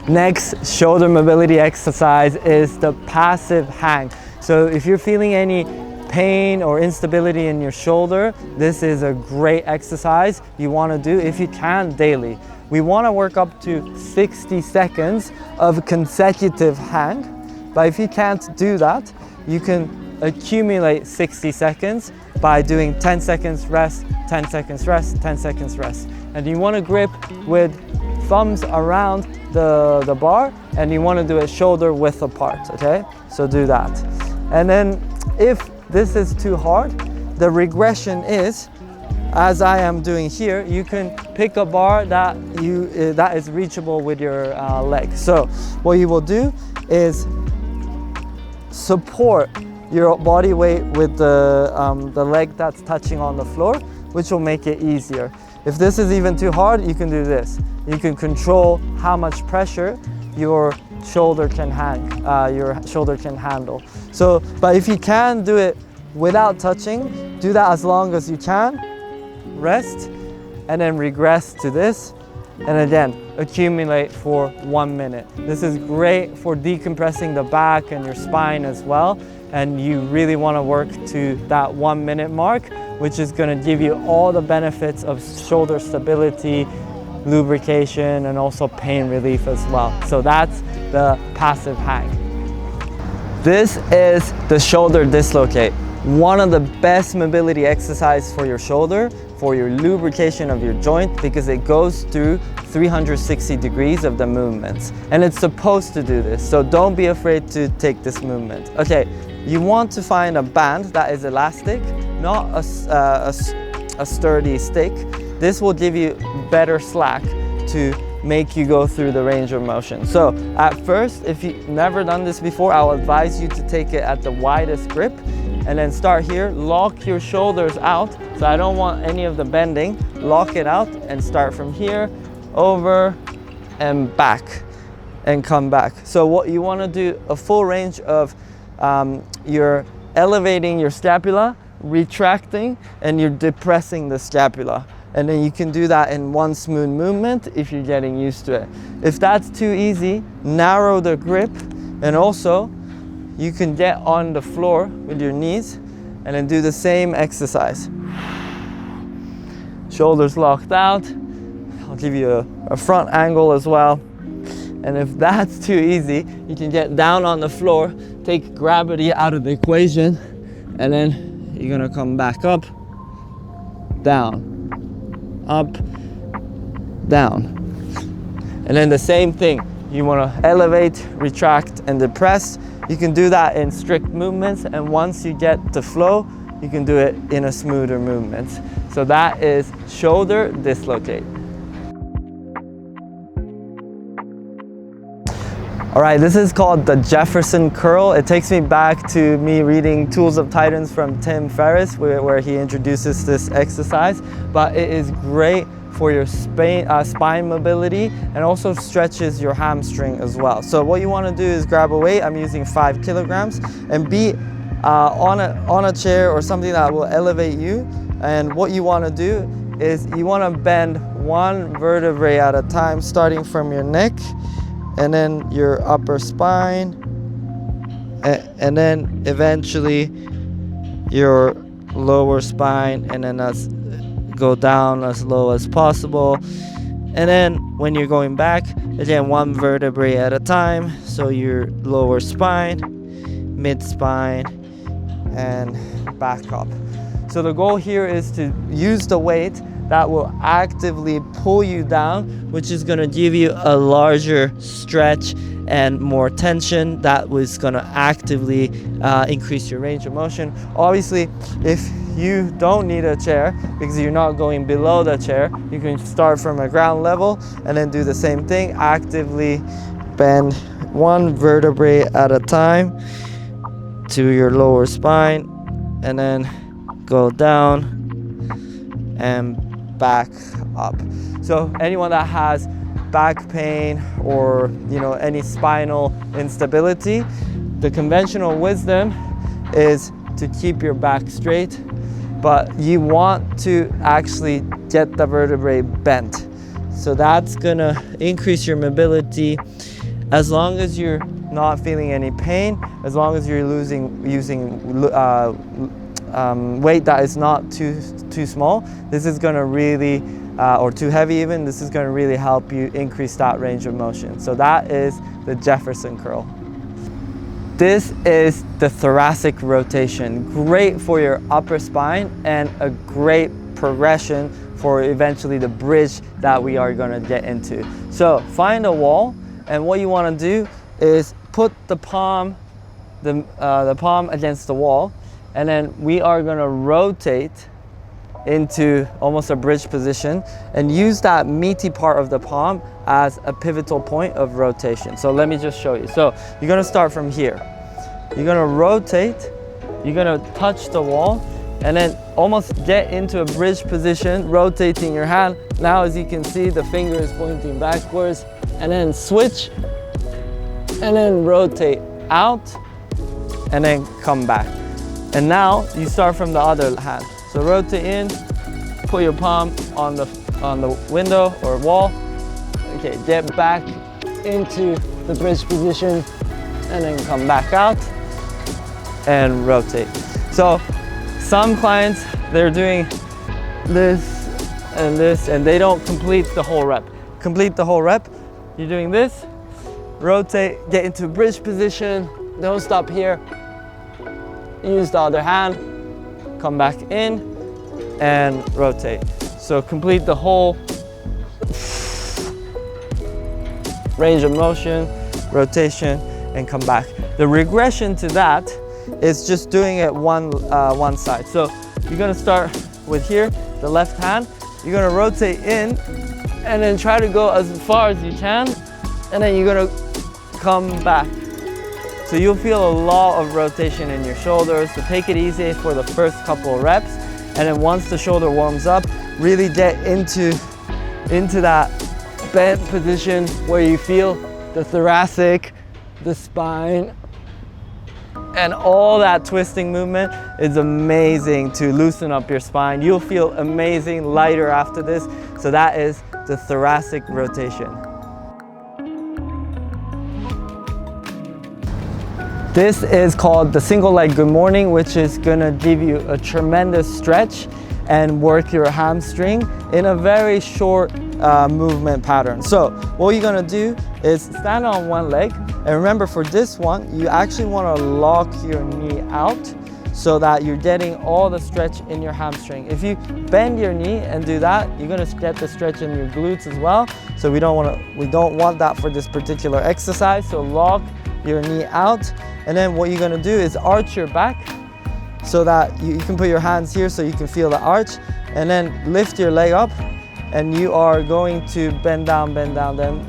Next shoulder mobility exercise is the passive hang. So if you're feeling any pain or instability in your shoulder, this is a great exercise you want to do if you can daily. We want to work up to 60 seconds of consecutive hang, but if you can't do that, you can accumulate 60 seconds by doing 10 seconds rest, 10 seconds rest, 10 seconds rest. And you want to grip with thumbs around the bar, and you want to do it shoulder width apart, okay? So do that. And then if this is too hard, the regression is, as I am doing here, you can pick a bar that is reachable with your leg. So what you will do is support your body weight with the leg that's touching on the floor, which will make it easier. If this is even too hard, you can do this. You can control how much pressure your shoulder can handle. So, but if you can do it without touching, do that as long as you can. Rest, and then regress to this. And again, accumulate for 1 minute. This is great for decompressing the back and your spine as well. And you really want to work to that 1 minute mark, which is going to give you all the benefits of shoulder stability, lubrication, and also pain relief as well. So that's the passive hang. This is the shoulder dislocate. One of the best mobility exercises for your shoulder, for your lubrication of your joint, because it goes through 360 degrees of the movements. And it's supposed to do this, so don't be afraid to take this movement. Okay, you want to find a band that is elastic, not a sturdy stick. This will give you better slack to make you go through the range of motion. So at first, if you've never done this before, I'll advise you to take it at the widest grip, and then start here, lock your shoulders out. So I don't want any of the bending. Lock it out and start from here, over and back, and come back. So what you want to do, a full range of you're elevating your scapula, retracting, and you're depressing the scapula. And then you can do that in one smooth movement if you're getting used to it. If that's too easy, narrow the grip, and also you can get on the floor with your knees and then do the same exercise. Shoulders locked out. I'll give you a front angle as well. And if that's too easy, you can get down on the floor, take gravity out of the equation, and then you're gonna come back up, down, up, down. And then the same thing, you want to elevate, retract, and depress. You can do that in strict movements, and once you get the flow, you can do it in a smoother movement. So that is shoulder dislocate. All right, this is called the Jefferson curl. It takes me back to me reading Tools of Titans from Tim Ferriss, where he introduces this exercise. But it is great for your spine mobility, and also stretches your hamstring as well. So what you want to do is grab a weight. I'm using 5 kilograms, and be on a chair or something that will elevate you. And what you want to do is you want to bend one vertebrae at a time, starting from your neck, and then your upper spine, and then eventually your lower spine, and then go down as low as possible. And then when you're going back, again, one vertebrae at a time. So your lower spine, mid spine, and back up. So the goal here is to use the weight that will actively pull you down, which is gonna give you a larger stretch and more tension. That was gonna actively increase your range of motion. Obviously, if you don't need a chair, because you're not going below the chair, you can start from a ground level and then do the same thing. Actively bend one vertebrae at a time to your lower spine, and then go down and back up. So anyone that has back pain or any spinal instability, the conventional wisdom is to keep your back straight, but you want to actually get the vertebrae bent. So that's gonna increase your mobility As long as you're not feeling any pain, as long as you're using weight that is not too small, this is going to really, or too heavy even, this is going to really help you increase that range of motion. So that is the Jefferson curl. This is the thoracic rotation. Great for your upper spine and a great progression for eventually the bridge that we are going to get into. So find a wall, and what you want to do is put the palm against the wall, and then we are going to rotate into almost a bridge position and use that meaty part of the palm as a pivotal point of rotation. So let me just show you. So you're going to start from here. You're going to rotate, you're going to touch the wall, and then almost get into a bridge position, rotating your hand. Now, as you can see, the finger is pointing backwards, and then switch, and then rotate out, and then come back. And now you start from the other hand. So rotate in, put your palm on the window or wall. Okay, get back into the bridge position, and then come back out and rotate. So some clients, they're doing this and this, and they don't complete the whole rep. Complete the whole rep. You're doing this, rotate, get into bridge position, don't stop here. Use the other hand, come back in, and rotate. So complete the whole range of motion, rotation, and come back. The regression to that is just doing it one side. So you're gonna start with here, the left hand. You're gonna rotate in, and then try to go as far as you can, and then you're gonna come back. So you'll feel a lot of rotation in your shoulders, so take it easy for the first couple of reps, and then once the shoulder warms up, really get into that bent position where you feel the thoracic, the spine, and all that twisting movement is amazing to loosen up your spine. You'll feel amazing, lighter after this. So that is the thoracic rotation. This is called the single leg good morning, which is gonna give you a tremendous stretch and work your hamstring in a very short movement pattern. So what you're gonna do is stand on one leg, and remember for this one, you actually wanna lock your knee out so that you're getting all the stretch in your hamstring. If you bend your knee and do that, you're gonna get the stretch in your glutes as well. So we don't want that for this particular exercise. So lock your knee out, and then what you're gonna do is arch your back so that you can put your hands here so you can feel the arch, and then lift your leg up, and you are going to bend down, then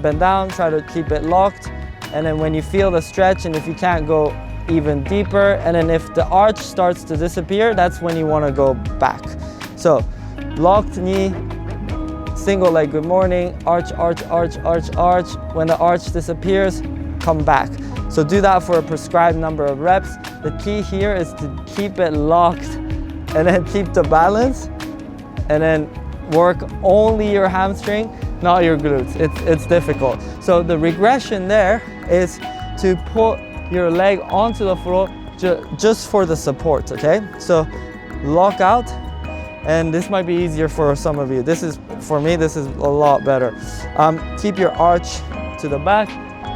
bend down, try to keep it locked, and then when you feel the stretch, and if you can't go even deeper, and then if the arch starts to disappear, that's when you want to go back. So locked knee, single leg good morning, arch, arch, arch, arch, arch. When the arch disappears, come back. So do that for a prescribed number of reps. The key here is to keep it locked and then keep the balance, and then work only your hamstring, not your glutes. It's difficult. So the regression there is to put your leg onto the floor just for the support, okay? So lock out, and this might be easier for some of you. For me, this is a lot better. Keep your arch to the back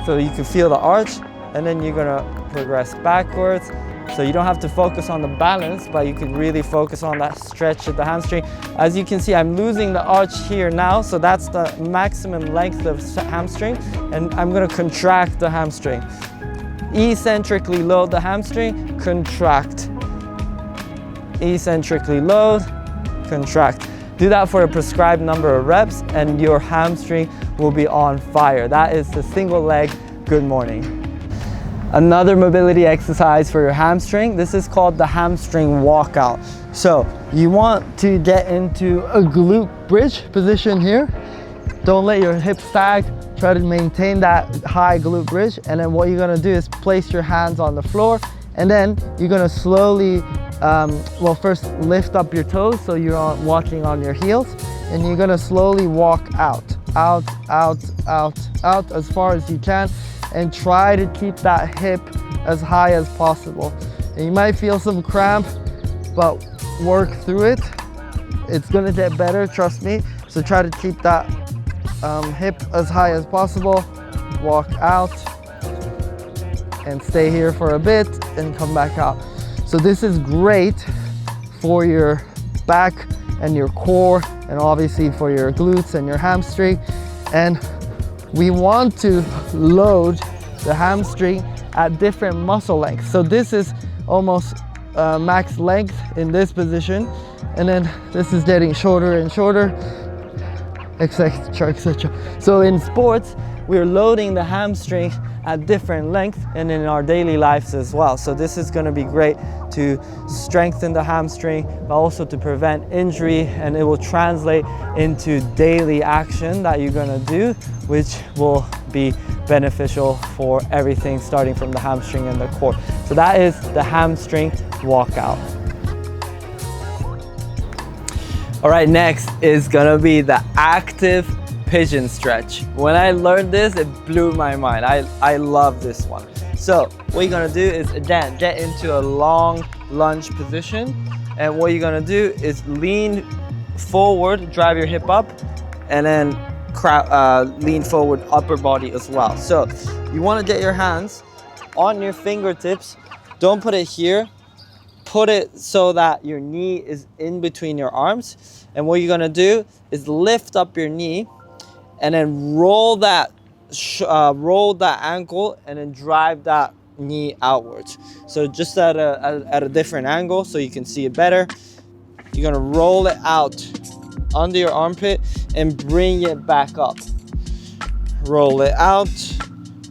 so you can feel the arch, and then you're gonna progress backwards. So you don't have to focus on the balance, but you can really focus on that stretch of the hamstring. As you can see, I'm losing the arch here now, so that's the maximum length of hamstring, and I'm gonna contract the hamstring. Eccentrically load the hamstring, contract. Eccentrically load, contract. Do that for a prescribed number of reps, and your hamstring will be on fire. That is the single leg good morning. Another mobility exercise for your hamstring. This is called the hamstring walkout. So you want to get into a glute bridge position here. Don't let your hips sag. Try to maintain that high glute bridge. And then what you're gonna do is place your hands on the floor, and then you're gonna slowly, first lift up your toes so you're walking on your heels, and you're gonna slowly walk out as far as you can. and try to keep that hip as high as possible. And you might feel some cramp, but work through it. It's gonna get better, trust me. So try to keep that hip as high as possible. Walk out and stay here for a bit and come back out. So this is great for your back and your core, and obviously for your glutes and your hamstring. And we want to load the hamstring at different muscle lengths. So this is almost max length in this position, and then this is getting shorter and shorter, etc, etc. So in sports, we're loading the hamstring at different lengths, and in our daily lives as well. So this is going to be great to strengthen the hamstring, but also to prevent injury, and it will translate into daily action that you're going to do, which will be beneficial for everything starting from the hamstring and the core. So that is the hamstring walkout. All right, next is gonna be the active pigeon stretch. When I learned this, it blew my mind. I love this one. So what you're gonna do is, again, get into a long lunge position. And what you're gonna do is lean forward, drive your hip up, and then lean forward upper body as well. So you wanna get your hands on your fingertips. Don't put it here. Put it so that your knee is in between your arms. And what you're gonna do is lift up your knee and then roll that ankle and then drive that knee outwards. So just at a different angle so you can see it better. You're gonna roll it out under your armpit and bring it back up. Roll it out,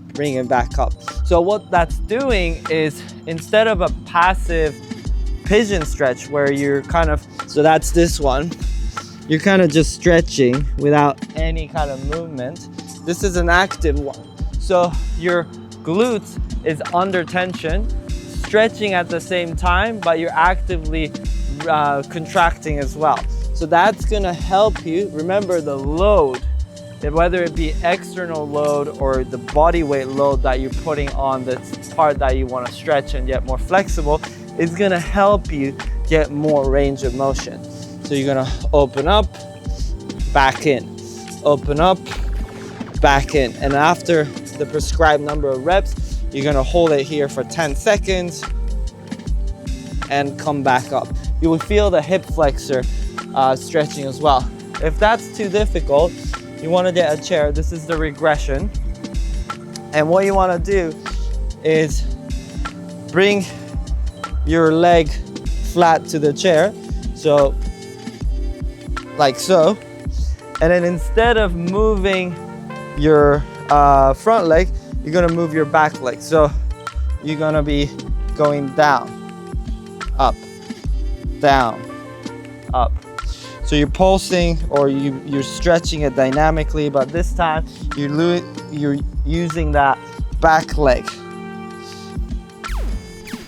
bring it back up. So what that's doing is, instead of a passive pigeon stretch where you're kind of, so that's this one, you're kind of just stretching without any kind of movement. This is an active one. So your glutes is under tension, stretching at the same time, but you're actively contracting as well. So that's gonna help you. Remember the load, whether it be external load or the body weight load that you're putting on the part that you wanna stretch and get more flexible, is gonna help you get more range of motion. So you're gonna open up, back in, open up, back in. And after the prescribed number of reps, you're gonna hold it here for 10 seconds and come back up. You will feel the hip flexor stretching as well. If that's too difficult, you wanna get a chair. This is the regression. And what you wanna do is bring your leg flat to the chair, so like so, and then instead of moving your front leg, you're gonna move your back leg. So you're gonna be going down, up, down, up. So you're pulsing, or you're stretching it dynamically, but this time you're using that back leg.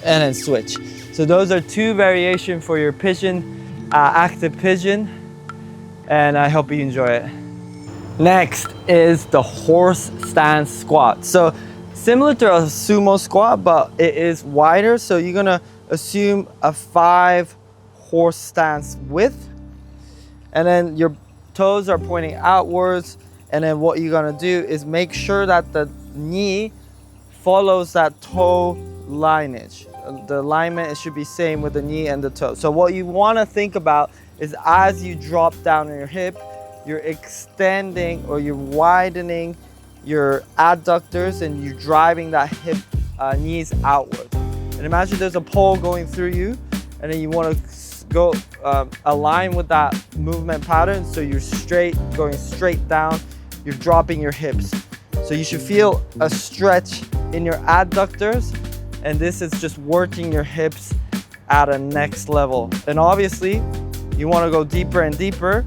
And then switch. So those are two variations for your pigeon, active pigeon, and I hope you enjoy it. Next is the horse stance squat. So similar to a sumo squat, but it is wider. So you're gonna assume a 5 horse stance width, and then your toes are pointing outwards. And then what you're gonna do is make sure that the knee follows that toe lineage. The alignment, it should be same with the knee and the toe. So what you want to think about is, as you drop down on your hip, you're extending or you're widening your adductors, and you're driving that hip knees outward. And imagine there's a pole going through you, and then you want to go align with that movement pattern. So you're going straight down, you're dropping your hips. So you should feel a stretch in your adductors, and this is just working your hips at a next level. And obviously, you want to go deeper and deeper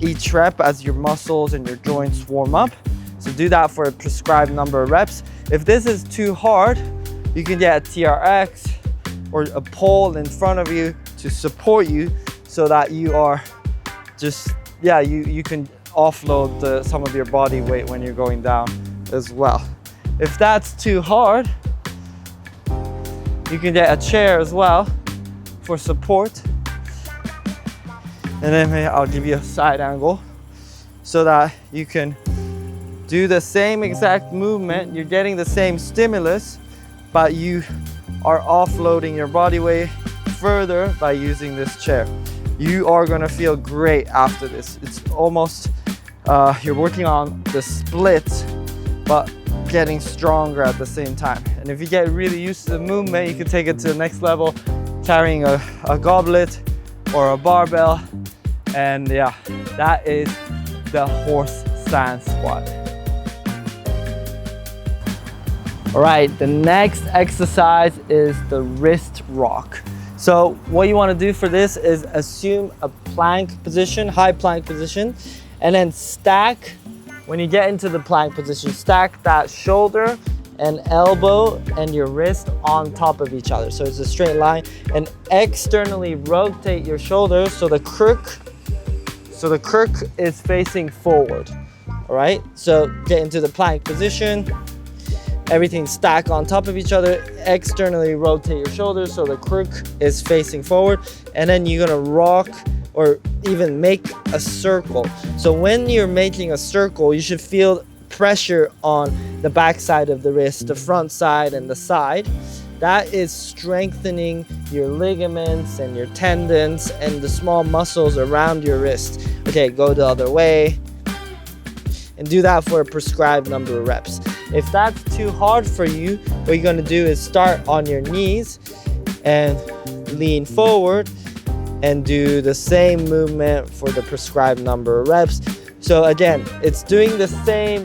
each rep as your muscles and your joints warm up. So do that for a prescribed number of reps. If this is too hard, you can get a TRX or a pole in front of you to support you, so that you are just, you can offload some of your body weight when you're going down as well. If that's too hard, you can get a chair as well for support. And then maybe I'll give you a side angle so that you can do the same exact movement. You're getting the same stimulus, but you are offloading your body weight further by using this chair. You are gonna feel great after this. It's almost, you're working on the split, but getting stronger at the same time. And if you get really used to the movement, you can take it to the next level, carrying a goblet or a barbell. And yeah, that is the horse stance squat. All right, the next exercise is the wrist rock. So what you want to do for this is assume a plank position, high plank position, and then stack. When you get into the plank position, stack that shoulder and elbow and your wrist on top of each other. So it's a straight line, and externally rotate your shoulders so the crook is facing forward. All right, so get into the plank position. Everything stack on top of each other, externally rotate your shoulders so the crook is facing forward, and then you're gonna rock or even make a circle. So when you're making a circle, you should feel pressure on the back side of the wrist, the front side and the side. That is strengthening your ligaments and your tendons and the small muscles around your wrist. Okay, go the other way and do that for a prescribed number of reps. If that's too hard for you, what you're gonna do is start on your knees and lean forward and do the same movement for the prescribed number of reps. So again, it's doing the same,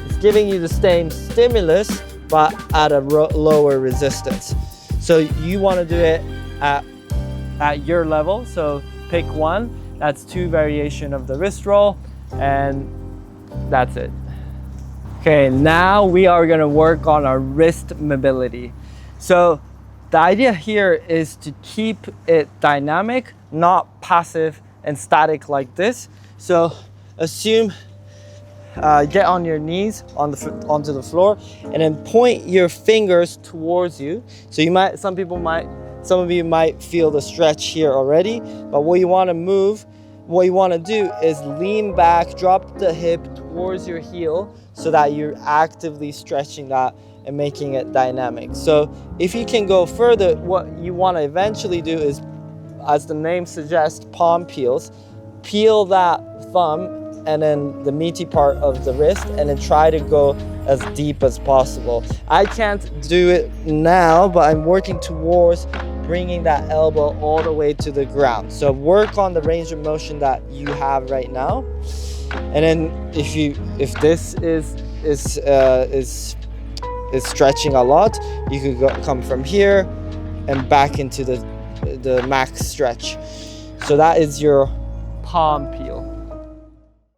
it's giving you the same stimulus, but at a lower resistance. So you wanna do it at your level. So pick one, that's 2 variations of the wrist roll, and that's it. Okay, now we are gonna work on our wrist mobility. So the idea here is to keep it dynamic, not passive and static like this. So assume, get on your knees onto the floor, and then point your fingers towards you. So you might, some of you might feel the stretch here already, but what you wanna do is lean back, drop the hip towards your heel so that you're actively stretching that and making it dynamic. So if you can go further, what you want to eventually do is, as the name suggests, palm peels. Peel that thumb and then the meaty part of the wrist, and then try to go as deep as possible. I can't do it now, but I'm working towards bringing that elbow all the way to the ground. So work on the range of motion that you have right now. And then if this is stretching a lot, you could come from here and back into the max stretch. So that is your palm peel.